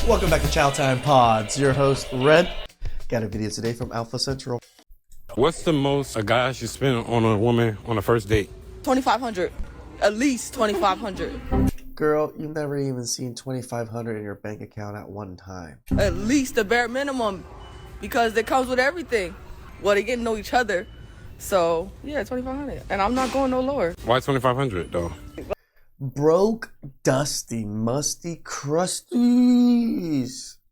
Welcome back to Chow Time Pods. Your host, Red. Got a video today from Alpha Central. What's the most a guy should spend on a woman on a first date? $2,500. At least $2,500. Girl, you've never even seen $2,500 in your bank account at one time. At least the bare minimum. Because it comes with everything. Well, they get to know each other. So, yeah, $2,500. And I'm not going no lower. Why $2,500 though? Broke, dusty, musty, crusties.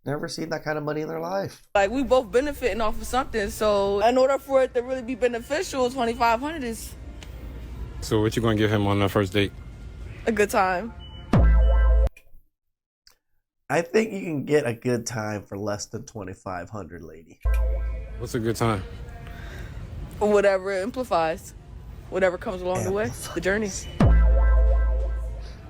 Never seen that kind of money in their life. Like, we both benefiting off of something. So, in order for it to really be beneficial, $2,500 is So what you gonna give him on the first date? a good time. I think you can get a good time for less than $2,500, lady. What's a good time? Whatever it amplifies. Whatever comes along the way. The journey.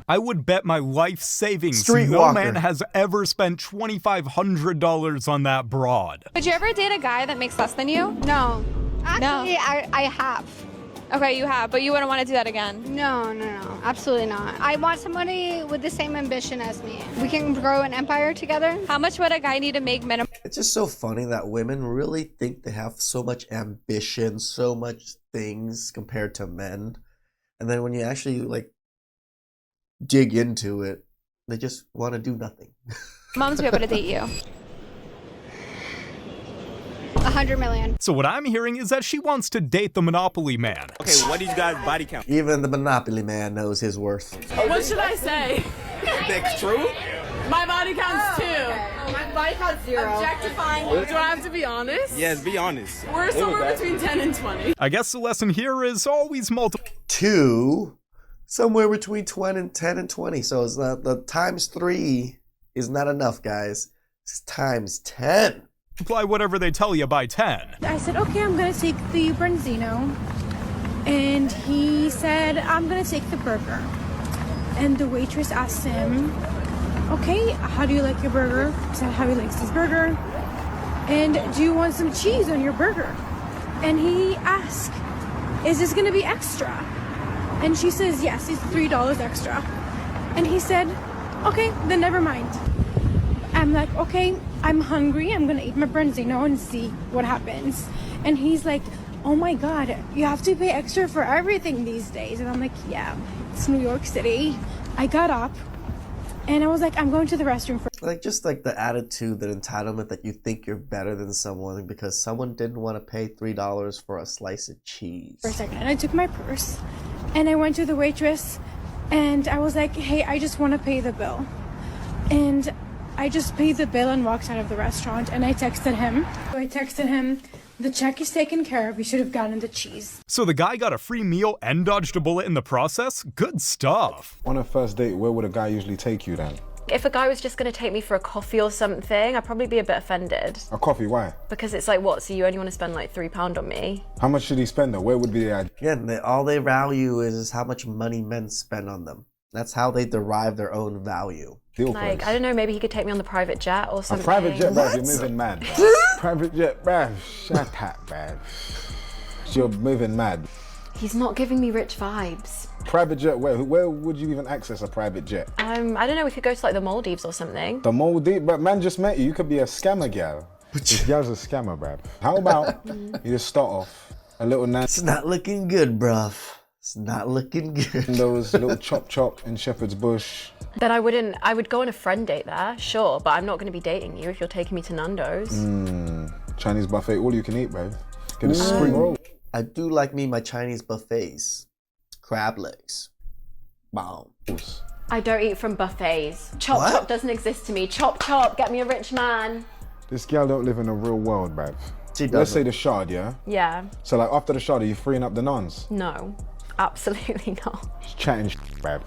I would bet my life savings Streetwalker. no man has ever spent $2,500 on that broad. Would you ever date a guy that makes less than you? No. Actually, I have. Okay, you have, but you wouldn't want to do that again. No, absolutely not. I want somebody with the same ambition as me. We can grow an empire together. How much would a guy need to make minimum? It's just so funny that women really think they have so much ambition, so much things compared to men. And then when you actually dig into it, they just want to do nothing. Moms be able to date you. 100 million. So what I'm hearing is that she wants to date the Monopoly man. Okay, what do you guys body count? Even the Monopoly man knows his worth. What should I say? That's true? My body counts too. My body count's 0. Objectifying. Do I have to be honest? Yes, be honest. We're somewhere between 10 and 20. I guess the lesson here is always multiply 2, somewhere between 10 and 20. So it's not, the times 3 is not enough, guys. It's times 10. whatever they tell you by 10. I said, okay, I'm gonna take the branzino. And he said, I'm gonna take the burger. And the waitress asked him, okay, how do you like your burger? He said how he likes his burger. And do you want some cheese on your burger? And he asked, is this gonna be extra? And she says, yes, it's $3 extra. And he said, okay, then never mind. I'm like, okay, I'm hungry. I'm gonna eat my branzino and see what happens. And he's like, oh my God, you have to pay extra for everything these days. And I'm like, yeah, it's New York City. I got up and I was like, I'm going to the restroom first. Just the attitude, the entitlement that you think you're better than someone because someone didn't want to pay $3 for a slice of cheese. For a second, and I took my purse and I went to the waitress and I was like, hey, I just want to pay the bill. And I just paid the bill and walked out of the restaurant and I texted him. So I texted him, the check is taken care of, you should have gotten the cheese. So the guy got a free meal and dodged a bullet in the process? Good stuff. On a first date, where would a guy usually take you then? If a guy was just going to take me for a coffee or something, I'd probably be a bit offended. A coffee, why? Because it's like, what, so you only want to spend like £3 on me? How much should he spend though? Where would be the idea? Yeah, all they value is how much money men spend on them. That's how they derive their own value. I don't know, maybe he could take me on the private jet or something. A private jet, bruv, you're moving mad. Private jet, bruv, shut up, bruv. You're moving mad. He's not giving me rich vibes. Private jet, where would you even access a private jet? I don't know, we could go to like the Maldives or something. The Maldives? But man just met you, you could be a scammer gal. This gal's a scammer, bruv. How about you just start off a little nice. It's not looking good, bruv. It's not looking good. Those little chop in Shepherd's Bush. Then I would go on a friend date there, sure, but I'm not going to be dating you if you're taking me to Nando's. Chinese buffet, all you can eat, bruv. Get a spring roll. I do like my Chinese buffets. Crab legs. Bomb. I don't eat from buffets. Chop doesn't exist to me. Chop, get me a rich man. This gal don't live in the real world, bruv. Let's say the shard, yeah? Yeah. So like after the shard, are you freeing up the nuns? No, absolutely not. She's chatting bruv.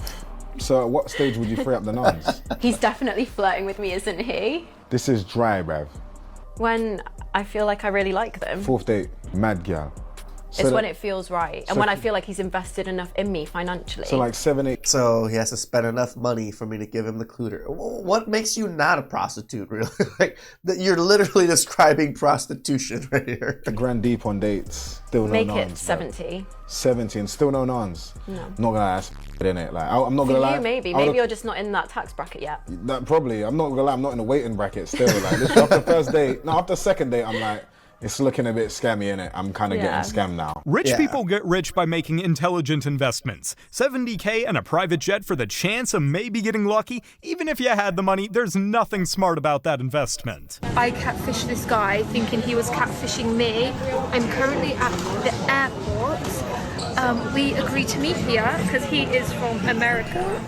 So at what stage would you free up the nuns? He's definitely flirting with me, isn't he? This is dry, bruv. When I feel like I really like them. 4th date, mad gal. It's when it feels right, and when I feel like he's invested enough in me financially. So like 7, 8. So he has to spend enough money for me to give him the cooter. What makes you not a prostitute, really? Like, you're literally describing prostitution right here. Grand deep on dates. Still no Make nons, it 70. 70 and still no nons. No. Not gonna lie, that's in it. Like I'm not For gonna lie. you, maybe you're just not in that tax bracket yet. That probably. I'm not gonna lie. I'm not in the waiting bracket still. Like this, after first date, no, after second date, I'm like, it's looking a bit scammy, innit? I'm kind of getting scammed now. Rich people get rich by making intelligent investments. $70K and a private jet for the chance of maybe getting lucky. Even if you had the money, there's nothing smart about that investment. I catfished this guy thinking he was catfishing me. I'm currently at the airport. We agreed to meet here because he is from America.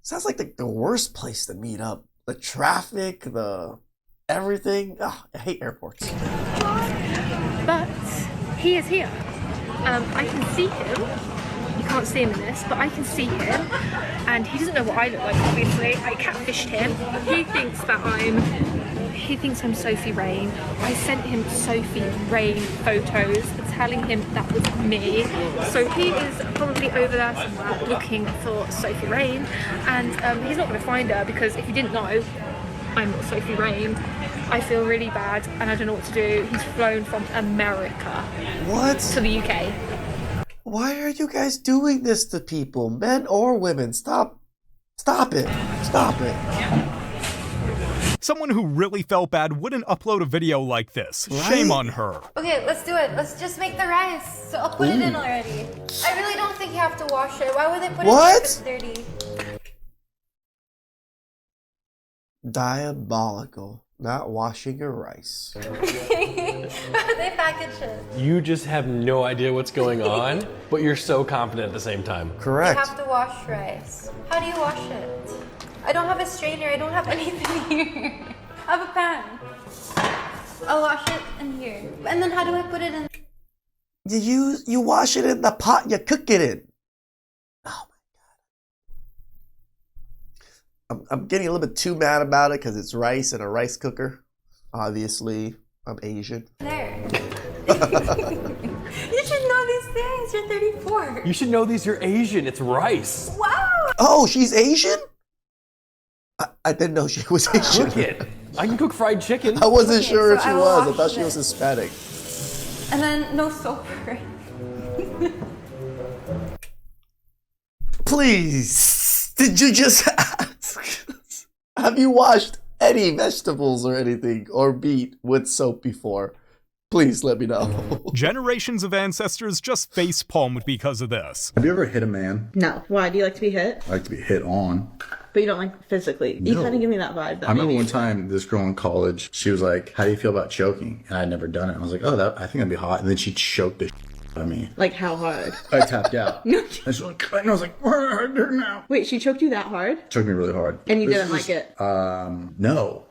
Sounds like the worst place to meet up. The traffic, the everything. Oh, I hate airports. But he is here. I can see him. You can't see him in this, but I can see him. And he doesn't know what I look like, obviously. I catfished him. He thinks I'm Sophie Rain. I sent him Sophie Rain photos telling him that was me. So he is probably over there somewhere looking for Sophie Rain. And he's not going to find her because if you didn't know, I'm not Sophie Rain. I feel really bad and I don't know what to do. He's flown from America. What? To the UK. Why are you guys doing this to people? Men or women? Stop it. Stop it. Someone who really felt bad wouldn't upload a video like this. Right? Shame on her. Okay, let's do it. Let's just make the rice. So I'll put it in already. I really don't think you have to wash it. Why would they put it in if it's dirty? Diabolical. Not washing your rice. How do they package it? You just have no idea what's going on, but you're so confident at the same time. Correct. You have to wash rice. How do you wash it? I don't have a strainer. I don't have anything here. I have a pan. I'll wash it in here. And then how do I put it in? You wash it in the pot you cook it in. Oh my god. I'm getting a little bit too mad about it because it's rice in a rice cooker. Obviously, I'm Asian. There. You should know these things. You're 34. You should know these. You're Asian. It's rice. Wow. Oh, she's Asian? I didn't know she was Asian. Cook it. I can cook fried chicken. I wasn't sure if so she I was. I wash thought she it. was Hispanic. And then no soap, right? Please, did you just ask? Have you washed any vegetables or anything or meat with soap before? Please let me know. Generations of ancestors just face-palmed because of this. Have you ever hit a man? No. Why? Do you like to be hit? I like to be hit on. But you don't like physically. No. You kind of give me that vibe, though. I remember one time this girl in college, she was like, how do you feel about choking? And I'd never done it. I was like, oh, I think that'd be hot. And then she choked the out of me. Like how hard? I tapped out. No. And she's like, and I was like, I do now. Wait, she choked you that hard? Choked me really hard. And you This didn't is- like it? No.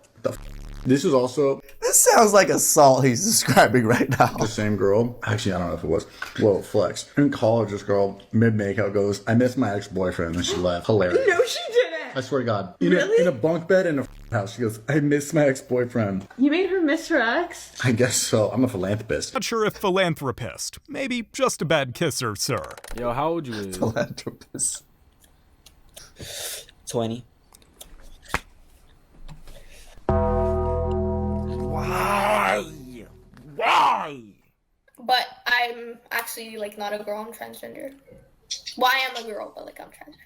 This is also This sounds like assault he's describing right now. the same girl. Actually, I don't know if it was. Whoa, flex. In college, this girl, mid-makeout, goes, I miss my ex-boyfriend. And she left. Hilarious. No, she didn't. I swear to God. Really? In a bunk bed in a house. She goes, I miss my ex-boyfriend. You made her miss her ex? I guess so. I'm a philanthropist. Not sure if philanthropist. Maybe just a bad kisser, sir. Yo, how old you is? Philanthropist. 20. Why? But I'm actually like not a girl. I'm transgender. Well, I am a girl, but like I'm transgender.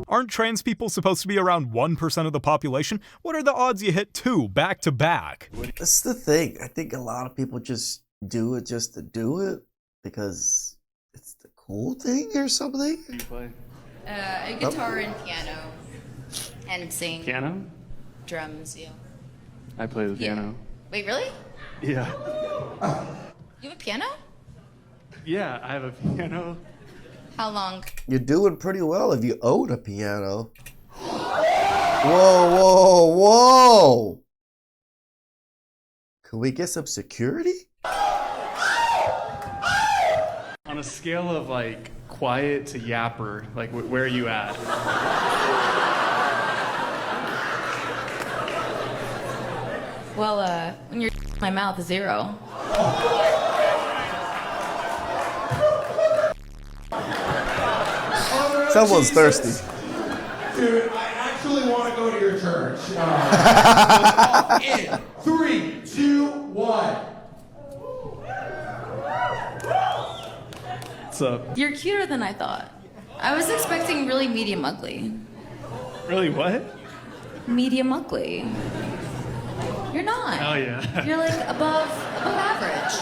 Aren't trans people supposed to be around 1% of the population? What are the odds you hit 2 back to back? That's the thing. I think a lot of people just do it just to do it because it's the cool thing or something. What do you play? Guitar and piano. And sing. Piano? Drums, yeah. I play the piano. Wait, really? Yeah. You have a piano? Yeah, I have a piano. How long? You're doing pretty well if you own a piano. Whoa, whoa, whoa! Can we get some security? On a scale of like quiet to yapper, like where are you at? Well, when you're my mouth is 0. Someone's thirsty. Dude, I actually want to go to your church. In 3, 2, 1. What's up? You're cuter than I thought. I was expecting really medium ugly. Really, what? Medium ugly. You're not. Oh, yeah. You're like above average.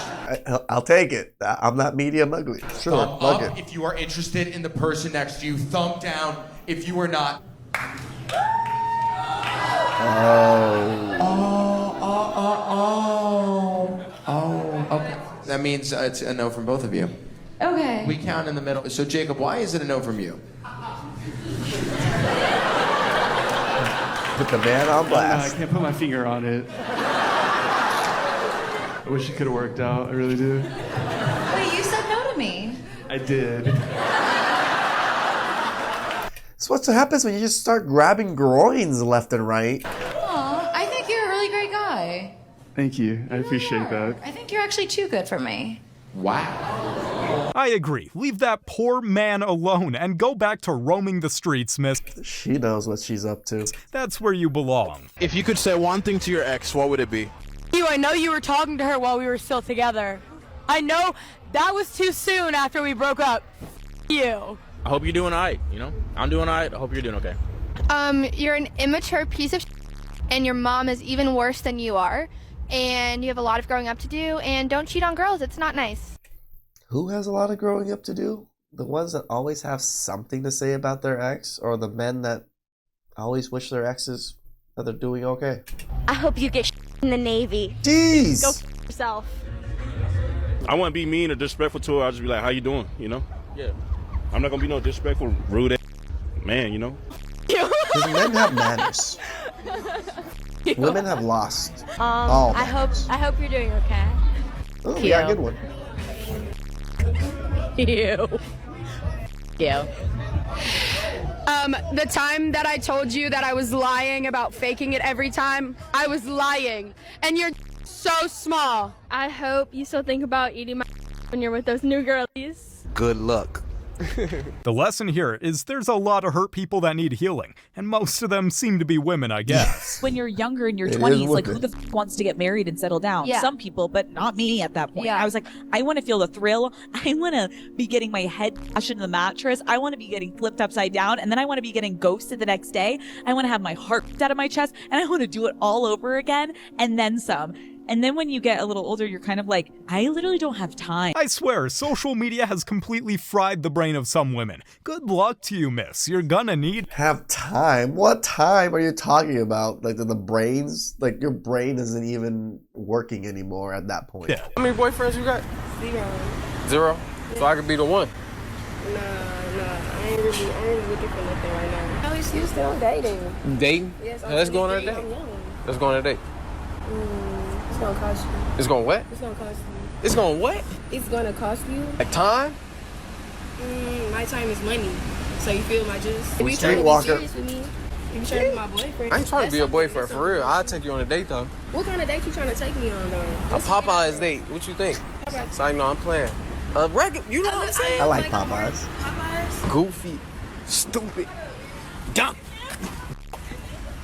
I'll take it. I'm not medium ugly. Sure, Thumb fuck up it. if you are interested in the person next to you. Thumb down if you are not. Oh, okay. That means it's a no from both of you. Okay. We count in the middle. So, Jacob, why is it a no from you? Put the man on No, blast. I can't put my finger on it. I wish it could have worked out. I really do. Wait, you said no to me. I did. It's what happens when you just start grabbing groins left and right. Aw, I think you're a really great guy. Thank you. I appreciate that. I think you're actually too good for me. Wow. I agree. Leave that poor man alone and go back to roaming the streets, miss. She knows what she's up to. That's where you belong. If you could say one thing to your ex, what would it be? I know you were talking to her while we were still together. I know that was too soon after we broke up. You. I hope you're doing all right, you know? I'm doing all right. I hope you're doing okay. You're an immature piece of and your mom is even worse than you are. And you have a lot of growing up to do. And don't cheat on girls. It's not nice. Who has a lot of growing up to do? The ones that always have something to say about their ex, or the men that always wish their exes that they're doing okay? I hope you get in the Navy. Jeez! Go yourself. I wouldn't be mean or disrespectful to her. I'll just be like, how you doing? You know? Yeah. I'm not gonna be no disrespectful, rude man, you know? Because men have manners. Women have lost. all I hope you're doing okay. Oh, yeah, good one. You. The time that I told you that I was lying about faking it every time, I was lying. And you're so small. I hope you still think about eating my when you're with those new girlies. Good luck. The lesson here is there's a lot of hurt people that need healing, and most of them seem to be women, I guess. When you're younger in your It is 20s, like women. who the wants to get married and settle down? Yeah. Some people, but not me at that point. Yeah. I was like, I want to feel the thrill. I want to be getting my head crushed into the mattress. I want to be getting flipped upside down, and then I want to be getting ghosted the next day. I want to have my heart ripped out of my chest, and I want to do it all over again, and then some. And then when you get a little older, you're kind of like, I literally don't have time. I swear, social media has completely fried the brain of some women. Good luck to you, miss. You're gonna need... Have time? What time are you talking about? Like the brains? Like your brain isn't even working anymore at that point. Yeah. How many boyfriends you got? 0. So I could be the one. Nah, I ain't really looking for nothing right now. How is you still dating? Dating? Yes, Let's go on a date. Let's go on a date. It's gonna cost you. It's going what? It's gonna cost you. It's going what? It's gonna cost you. Like time? My time is money. So you feel my juice? If We you trying to be streetwalker. serious with me, if you trying to be my boyfriend. I ain't trying to that's be a something- boyfriend that's for real. something I'll take you on a date though. What kind of date you trying to take me on though? A Popeye's date. What you think? So I know I'm playing. A regular, you know what I'm saying? I like Popeyes. Popeyes? Goofy, stupid, dumb,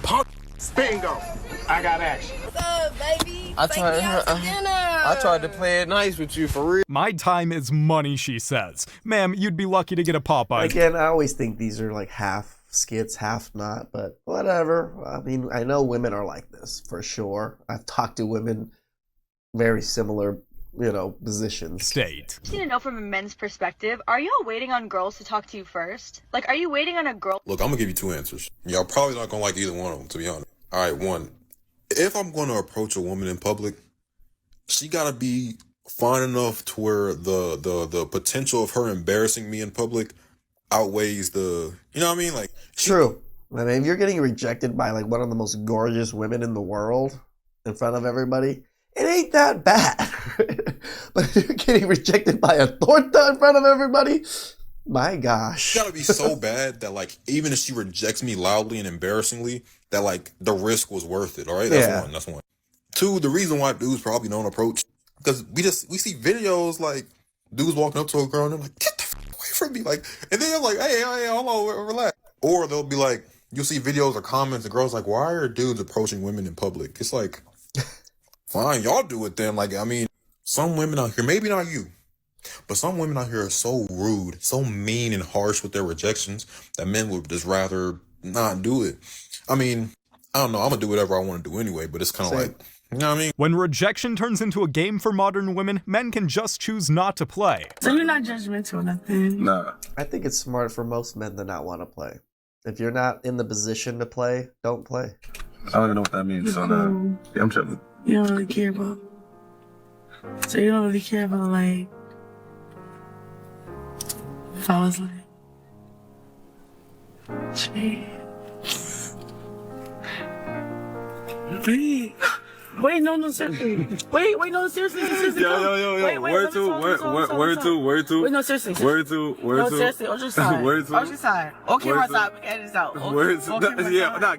punk. Bingo. I got action. What's up, baby? I Take me out to dinner. I tried to play it nice with you for real. My time is money, she says. Ma'am, you'd be lucky to get a Popeye. Again, I always think these are like half skits, half not, but whatever. I mean, I know women are like this for sure. I've talked to women very similar, positions. State. I just need to know from a men's perspective, are y'all waiting on girls to talk to you first? Like, are you waiting on a girl? Look, I'm gonna give you two answers. Y'all probably not gonna like either one of them, to be honest. All right, one. If I'm gonna approach a woman in public, she gotta be fine enough to where the potential of her embarrassing me in public outweighs the, you know what I mean? Like, True. I mean, if you're getting rejected by like one of the most gorgeous women in the world in front of everybody, it ain't that bad. But if you're getting rejected by a torta in front of everybody, my gosh. It's gotta be so bad that like even if she rejects me loudly and embarrassingly, that like the risk was worth it. All right, that's one. Two, the reason why dudes probably don't approach, because we see videos like dudes walking up to a girl and they're like, get the fuck away from me. Like, and then I'm like, hey, hold on, relax. Or they'll be like, you'll see videos or comments and girls like, why are dudes approaching women in public? It's like, fine, y'all do it then. Like, I mean, some women out here, maybe not you, but some women out here are so rude, so mean and harsh with their rejections that men would just rather not do it. I mean, I don't know. I'm going to do whatever I want to do anyway, but it's kind of like, you know what I mean? When rejection turns into a game for modern women, men can just choose not to play. So you're not judgmental or nothing? Nah. I think it's smart for most men to not want to play. If you're not in the position to play, don't play. I don't even know what that means. So yeah, I'm trying. You don't really care about. So you don't really care about like. If I was like. Wait, no, seriously. Wait, no, seriously. Yo. Wait, word two. Wait, no, seriously. Word two. No, seriously, Ocean side. Word two. Ocean side. Okay, my side, we can edit this out. Word two.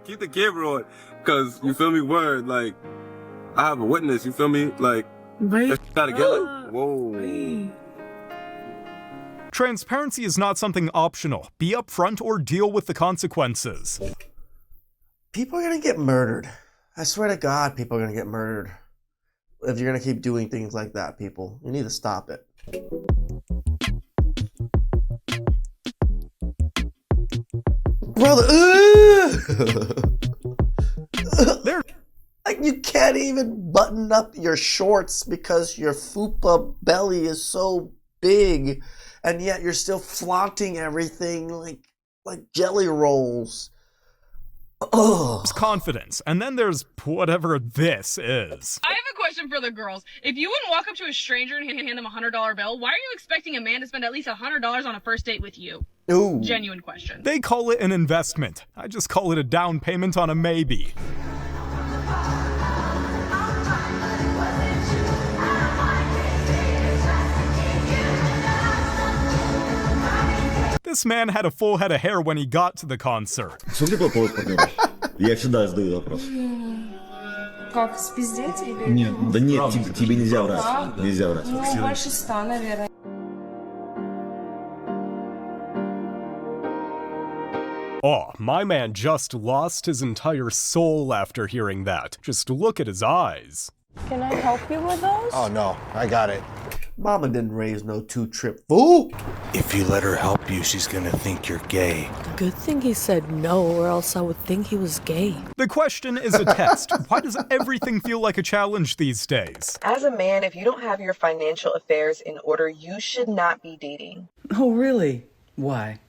Keep the camera on. Cause, you feel me, word, like, I have a witness, you feel me? Like, gotta get like, whoa. Transparency is not something optional. Be upfront or deal with the consequences. People are going to get murdered. I swear to God, people are going to get murdered. If you're going to keep doing things like that, people, you need to stop it. Brother, like you can't even button up your shorts because your fupa belly is so big, and yet you're still flaunting everything like jelly rolls. There's confidence, and then there's whatever this is. I have a question for the girls. If you wouldn't walk up to a stranger and hand them a $100 bill, why are you expecting a man to spend at least $100 on a first date with you? Ooh. Genuine question. They call it an investment. I just call it a down payment on a maybe. This man had a full head of hair when he got to the concert. Сколько по поводу партнеров? Я всегда задаю вопрос. Как, спиздеть или... Нет, да нет, тебе нельзя врать. Нельзя врать. Ну, больше 100, наверное. Oh, my man just lost his entire soul after hearing that. Just look at his eyes. Can I help you with those? Oh no, I got it. Mama didn't raise no two-trip fool. If you let her help you, she's gonna think you're gay. Good thing he said no, or else I would think he was gay. The question is a test. Why does everything feel like a challenge these days? As a man, if you don't have your financial affairs in order, you should not be dating. Oh, really? Why?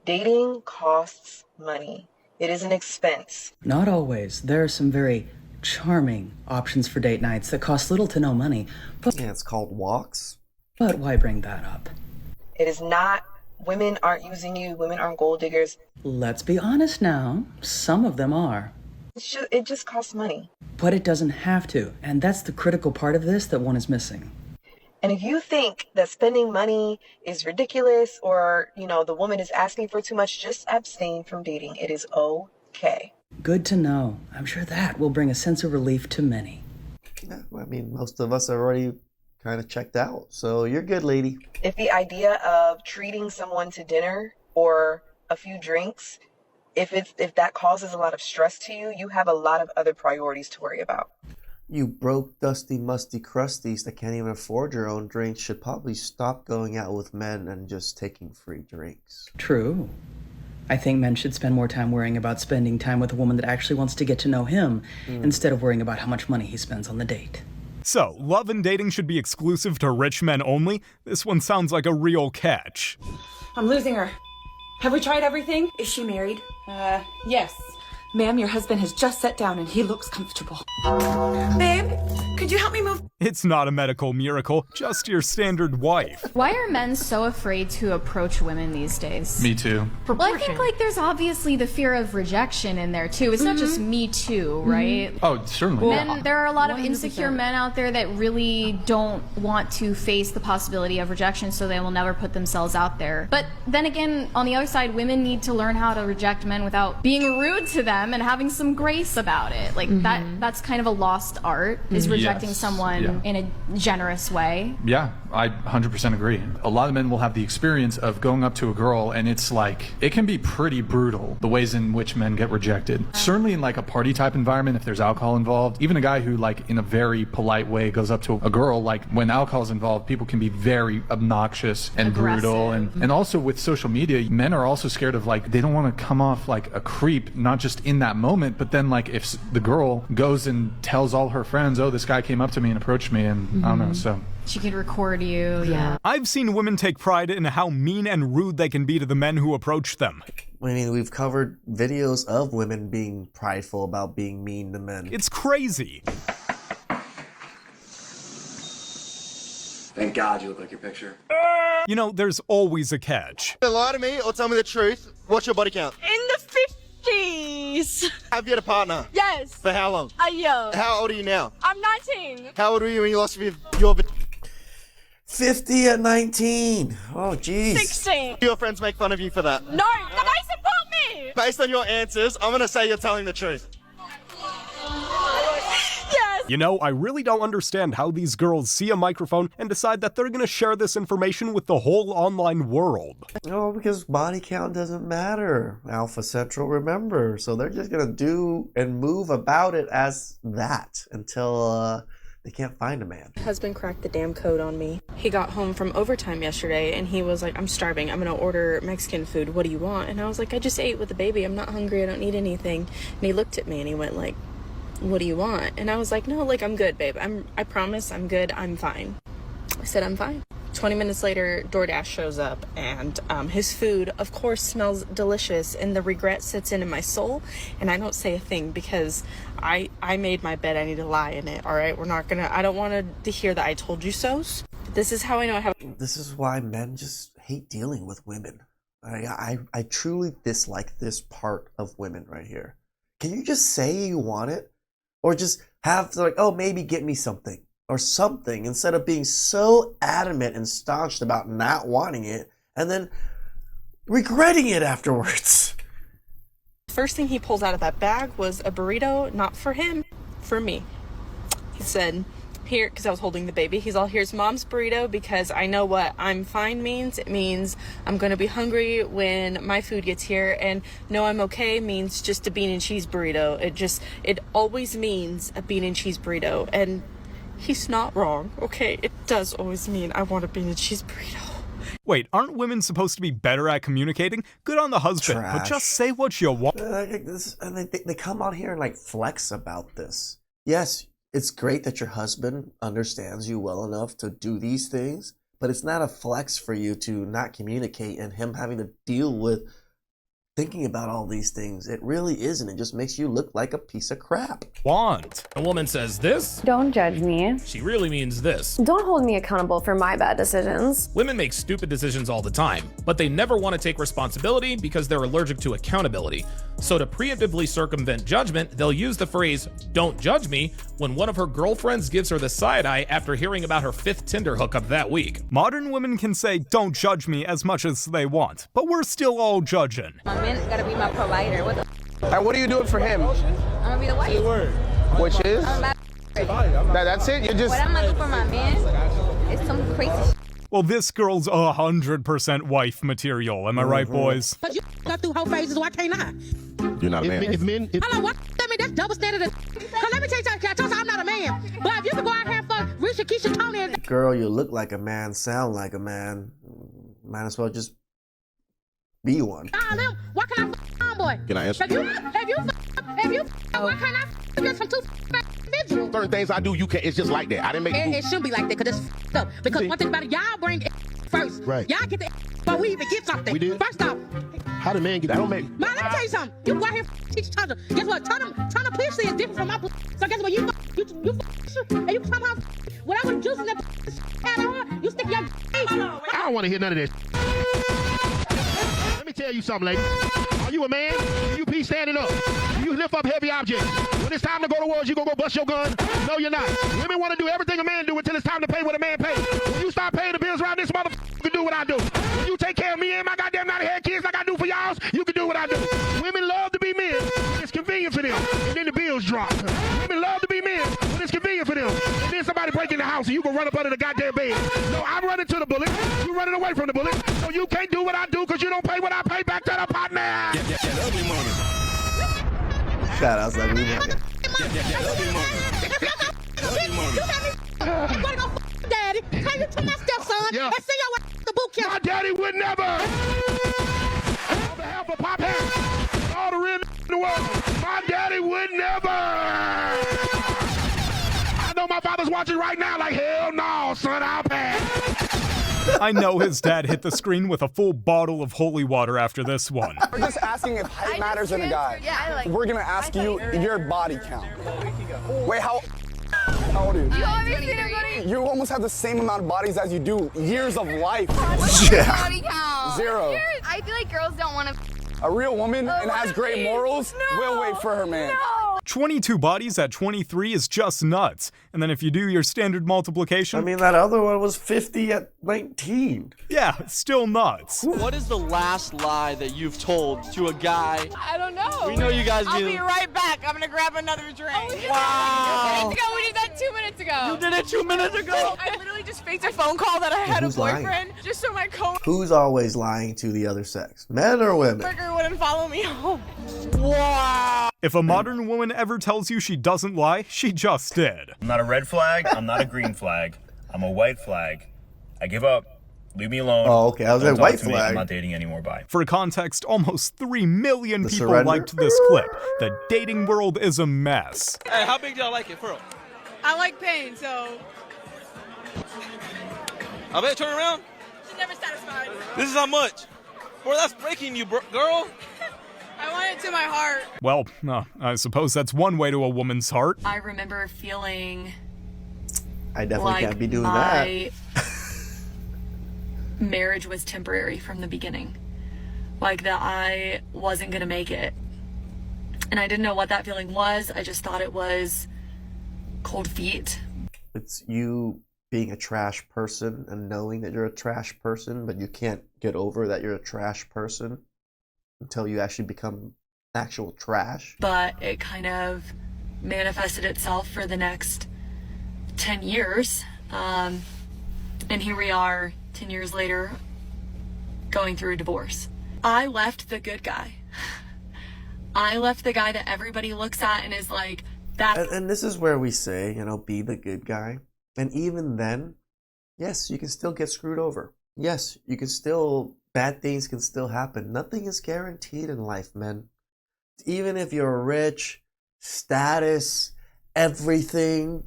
Dating costs money. It is an expense. Not always. There are some very charming options for date nights that cost little to no money. But yeah, it's called walks. But why bring that up? It is not. Women aren't using you. Women aren't gold diggers. Let's be honest now. Some of them are. It just costs money. But it doesn't have to. And that's the critical part of this that one is missing. And if you think that spending money is ridiculous or, the woman is asking for too much, just abstain from dating. It is okay. Good to know. I'm sure that will bring a sense of relief to many. Yeah, I mean, most of us are already kind of checked out, so you're good, lady. If the idea of treating someone to dinner or a few drinks, if that causes a lot of stress to you, you have a lot of other priorities to worry about. You broke, dusty, musty crusties that can't even afford your own drinks should probably stop going out with men and just taking free drinks. True. I think men should spend more time worrying about spending time with a woman that actually wants to get to know him instead of worrying about how much money he spends on the date. So, love and dating should be exclusive to rich men only? This one sounds like a real catch. I'm losing her. Have we tried everything? Is she married? Yes. Ma'am, your husband has just sat down and he looks comfortable. Babe, could you help me move? It's not a medical miracle, just your standard wife. Why are men so afraid to approach women these days? Me too. Well, I think there's obviously the fear of rejection in there too. It's not just me too, right? Oh, certainly. Men, there are a lot of insecure men out there that really don't want to face the possibility of rejection, so they will never put themselves out there. But then again, on the other side, women need to learn how to reject men without being rude to them and having some grace about it. Like that's kind of a lost art, is rejecting someone in a generous way. Yeah, I 100% agree. A lot of men will have the experience of going up to a girl and it's like, it can be pretty brutal, the ways in which men get rejected. Certainly in like a party type environment, if there's alcohol involved, even a guy who like in a very polite way goes up to a girl, like when alcohol's involved, people can be very obnoxious and brutal. And also with social media, men are also scared of like, they don't want to come off like a creep, not just in that moment, but then like if the girl goes and tells all her friends, oh, this guy came up to me and approached me, and I don't know, so. She could record you, yeah. I've seen women take pride in how mean and rude they can be to the men who approach them. I mean, we've covered videos of women being prideful about being mean to men. It's crazy. Thank God you look like your picture. You know, there's always a catch. Lie to me or tell me the truth. What's your body count? In the 50s. Have you had a partner? Yes. For how long? A year. How old are you now? I'm 19. How old were you when you lost your 50 at 19. Oh, jeez. 16. Your friends make fun of you for that? No, they support me. Based on your answers, I'm going to say you're telling the truth. Yes. You know, I really don't understand how these girls see a microphone and decide that they're gonna share this information with the whole online world. Oh, because body count doesn't matter. Alpha Central, remember. So they're just gonna do and move about it as that until they can't find a man. My husband cracked the damn code on me. He got home from overtime yesterday and he was like, I'm starving. I'm gonna order Mexican food. What do you want? And I was like, I just ate with the baby. I'm not hungry. I don't need anything. And he looked at me and he went like, what do you want? And I was like, no, like, I'm good, babe. I promise I'm good. I'm fine. I said, I'm fine. 20 minutes later, DoorDash shows up and his food, of course, smells delicious, and the regret sits in my soul, and I don't say a thing because I made my bed. I need to lie in it, all right? I don't want to hear that I told you so's. This is how I know I have. This is why men just hate dealing with women. I truly dislike this part of women right here. Can you just say you want it? Or just have like, oh, maybe get me something or something, instead of being so adamant and staunch about not wanting it and then regretting it afterwards. First thing he pulls out of that bag was a burrito, not for him, for me. He said, here, because I was holding the baby, he's all, here's mom's burrito, because I know what I'm fine means. It means I'm going to be hungry when my food gets here, and no, I'm okay means just a bean and cheese burrito. It always means a bean and cheese burrito, and he's not wrong, okay? It does always mean I want a bean and cheese burrito. Wait, aren't women supposed to be better at communicating? Good on the husband, but just say what you want. And they come out here and like flex about this. Yes, it's great that your husband understands you well enough to do these things, but it's not a flex for you to not communicate and him having to deal with thinking about all these things. It really isn't. It just makes you look like a piece of crap. Want. A woman says this. Don't judge me. She really means this. Don't hold me accountable for my bad decisions. Women make stupid decisions all the time, but they never want to take responsibility because they're allergic to accountability. So to preemptively circumvent judgment, they'll use the phrase, don't judge me, when one of her girlfriends gives her the side eye after hearing about her 5th Tinder hookup that week. Modern women can say, don't judge me as much as they want, but we're still all judging. My man's gotta be my provider. What the What are you doing for him? I'm gonna be the wife. Which is? That's it? You just. What I'm gonna do for my man is some crazy shit. Well, this girl's 100% wife material, am I right, boys? But you go through whole phases, why can't I? You're not a man. Hello, what? I mean, that's double standard. Cause let me tell you something, I told you I'm not a man. But if you can go out here for Risha, Keisha, Tony, and Girl, you look like a man, sound like a man. Might as well just be one. what can I boy? Can I answer? Have you what can I get from two individuals? Certain things I do, you can't. It's just like that. I didn't make it shouldn't be like that because it's up. Because one thing about it, y'all bring first. Right. Y'all get the but we even get something. We did. First off. How the man get? I don't make. Man, let me tell you something. You go out here teach Tana. Guess what? Tana pussy is different from my pussy. So guess what? You and you somehow whatever juice in that out of her, you stick your I don't want to hear none of this. Let me tell you something, lady. Are you a man? You be standing up. You lift up heavy objects. When it's time to go to war, you gonna go bust your gun? No, you're not. Women want to do everything a man do until it's time to pay what a man pays. When you start paying the bills around this motherfucker, you can do what I do. When you take care of me and my goddamn not head kids like I do for y'all, you can do what I do. Women love to be men when it's convenient for them, and then the bills drop. Women love to be men when it's convenient for them, and then somebody break it in the house and you can run up under the goddamn bed. No, I'm running to the bullet. You running away from the bullet. So you can't do what I do because you don't pay what I pay back to the partner. That ugly money. Shout out to ugly money. Ugly money. Ugly money. I'm gonna go daddy. Tell you to my stepson. Yeah. Let's see your the boot camp. My daddy would never. On behalf of Pop Hat, all the real in the world, my daddy would never. I know my father's watching right now like, hell no, son, I'll pass. I know his dad hit the screen with a full bottle of holy water after this one. We're just asking if height matters in a guy. Yeah, We're gonna ask you your body count. Wait, how old are you? You almost have the same amount of bodies as you do years of life. Yeah. Body count. 0. I feel like girls don't want to. A real woman and has great morals will wait for her man. 22 bodies at 23 is just nuts. And then if you do your standard multiplication... I mean, that other one was 50 at 19. Yeah, it's still nuts. What is the last lie that you've told to a guy? I don't know. We know you guys I'll do. be right back. I'm gonna grab another drink. Wow. We did that 2 minutes ago. You did it 2 minutes ago? I literally just faked a phone call that I had a Who's lying? boyfriend just so my Who's always lying to the other sex? Men or women? coworker wouldn't follow me home. Wow. If a modern woman ever tells you she doesn't lie, she just did. I'm not a red flag. I'm not a green flag. I'm a white flag. I give up. Leave me alone. Oh, okay. I was Don't like, talk white to me. flag. I'm not dating anymore. Bye. For context, almost 3 million The people surrender? liked this clip. The dating world is a mess. Hey, how big do y'all like it, for real? I like pain, so I bet turn around. she's never satisfied. This is how much. Bro, that's breaking you, girl. I want it to my heart. Well, I suppose that's one way to a woman's heart. I remember feeling I definitely like can't be doing my marriage was temporary from the beginning. Like that I wasn't gonna make it. And I didn't know what that feeling was. I just thought it was cold feet. It's you being a trash person and knowing that you're a trash person, but you can't get over that you're a trash person until you actually become actual trash. But it kind of manifested itself for the next 10 years. And here we are 10 years later going through a divorce. I left the good guy. I left the guy that everybody looks at and is like, that. And this is where we say, be the good guy. And even then, yes, you can still get screwed over. Yes, you can still, bad things can still happen. Nothing is guaranteed in life, man. Even if you're rich, status, everything,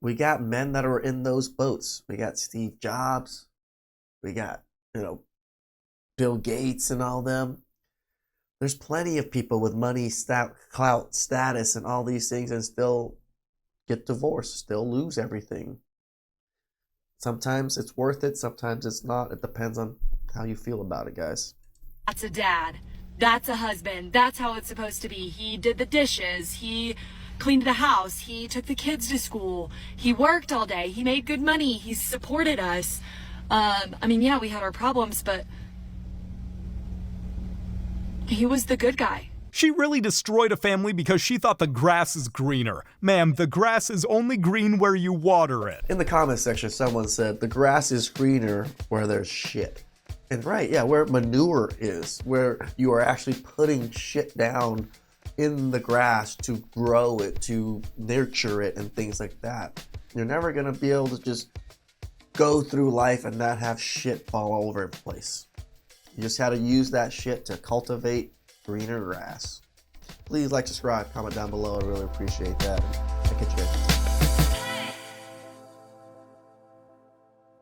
we got men that are in those boats. We got Steve Jobs. We got, Bill Gates and all them. There's plenty of people with money, clout, status, and all these things and still get divorced, still lose everything. Sometimes it's worth it, sometimes it's not. It depends on how you feel about it, guys. That's a dad. That's a husband. That's how it's supposed to be. He did the dishes. He cleaned the house. He took the kids to school. He worked all day. He made good money. He supported us. Yeah, we had our problems, but he was the good guy. She really destroyed a family because she thought the grass is greener. Ma'am, the grass is only green where you water it. In the comment section, someone said, the grass is greener where there's shit. And right, yeah, where manure is, where you are actually putting shit down in the grass to grow it, to nurture it, and things like that. You're never gonna be able to just go through life and not have shit fall all over the place. You just had to use that shit to cultivate greener grass. Please like, subscribe, comment down below. I really appreciate that. I'll catch you guys.